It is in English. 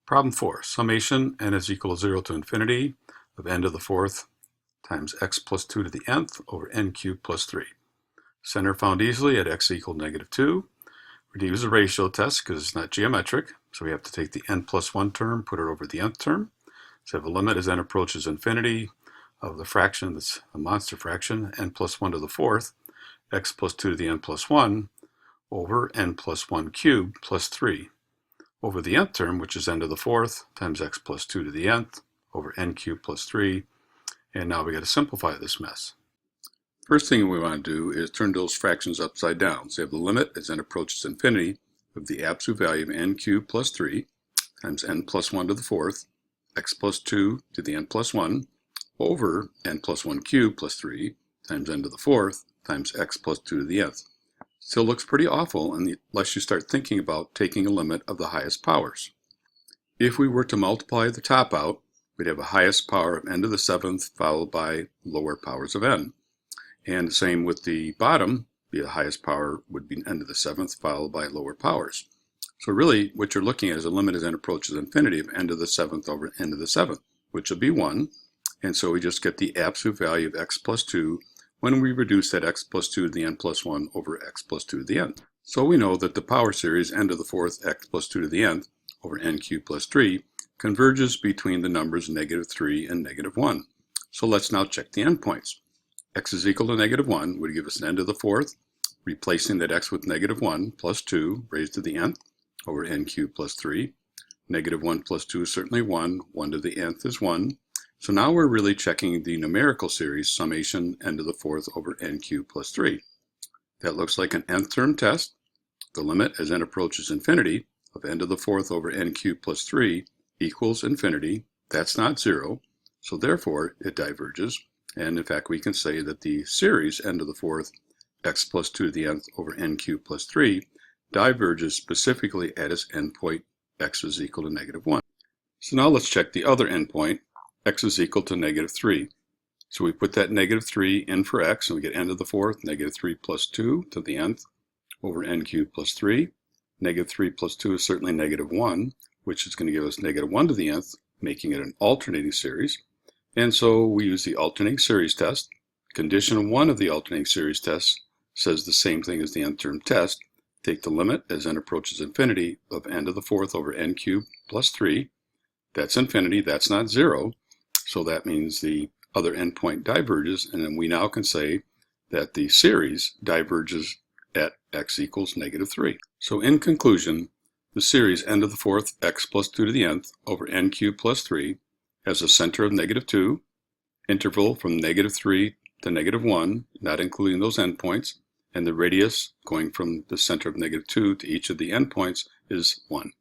Problem 4. Summation n is equal to 0 to infinity of n to the fourth times x plus 2 to the nth over n cubed plus 3. Center found easily at x equal -2. We're going to use a ratio test because it's not geometric, so we have to take the n plus 1 term, put it over the nth term. So we have a limit as n approaches infinity of the fraction that's a monster fraction, n plus 1 to the fourth, x plus 2 to the n plus 1 over n plus 1 cubed plus 3 over the nth term, which is n to the fourth times x plus 2 to the nth over n cubed plus 3. And now we got to simplify this mess. First thing we want to do is turn those fractions upside down. So we have the limit as n approaches infinity of the absolute value of n cubed plus 3 times n plus 1 to the fourth, x plus 2 to the n plus 1 over n plus 1 cubed plus 3 times n to the fourth times x plus 2 to the nth. Still looks pretty awful unless you start thinking about taking a limit of the highest powers. If we were to multiply the top out, we'd have a highest power of n to the seventh followed by lower powers of n. And the same with the bottom, the highest power would be n to the seventh followed by lower powers. So really what you're looking at is a limit as n approaches infinity of n to the seventh over n to the seventh, which will be 1. And so we just get the absolute value of x plus 2 when we reduce that x plus 2 to the n plus 1 over x plus 2 to the nth. So we know that the power series n to the fourth x plus 2 to the nth over n cubed plus 3 converges between the numbers -3 and -1. So let's now check the endpoints. X is equal to -1 would give us an n to the fourth, replacing that x with -1 plus 2 raised to the nth over n cubed plus 3. -1 plus 2 is certainly 1. 1 to the nth is 1. So now we're really checking the numerical series summation n to the fourth over n cubed plus 3. That looks like an nth term test. The limit as n approaches infinity of n to the fourth over n cubed plus 3 equals infinity. That's not 0. So therefore it diverges. And in fact we can say that the series n to the fourth x plus 2 to the nth over n cubed plus 3 diverges specifically at its endpoint x is equal to -1. So now let's check the other endpoint. X is equal to -3. So we put that -3 in for x and we get n to the fourth, -3 plus 2 to the nth over n cubed plus 3. -3 plus 2 is certainly -1, which is going to give us -1 to the nth, making it an alternating series. And so we use the alternating series test. Condition 1 of the alternating series test says the same thing as the nth term test. Take the limit as n approaches infinity of n to the fourth over n cubed plus 3. That's infinity, that's not 0. So that means the other endpoint diverges, and then we now can say that the series diverges at x equals -3. So in conclusion, the series n to the fourth x plus 2 to the nth over n cubed plus 3 has a center of -2, interval from -3 to -1, not including those endpoints, and the radius going from the center of -2 to each of the endpoints is 1.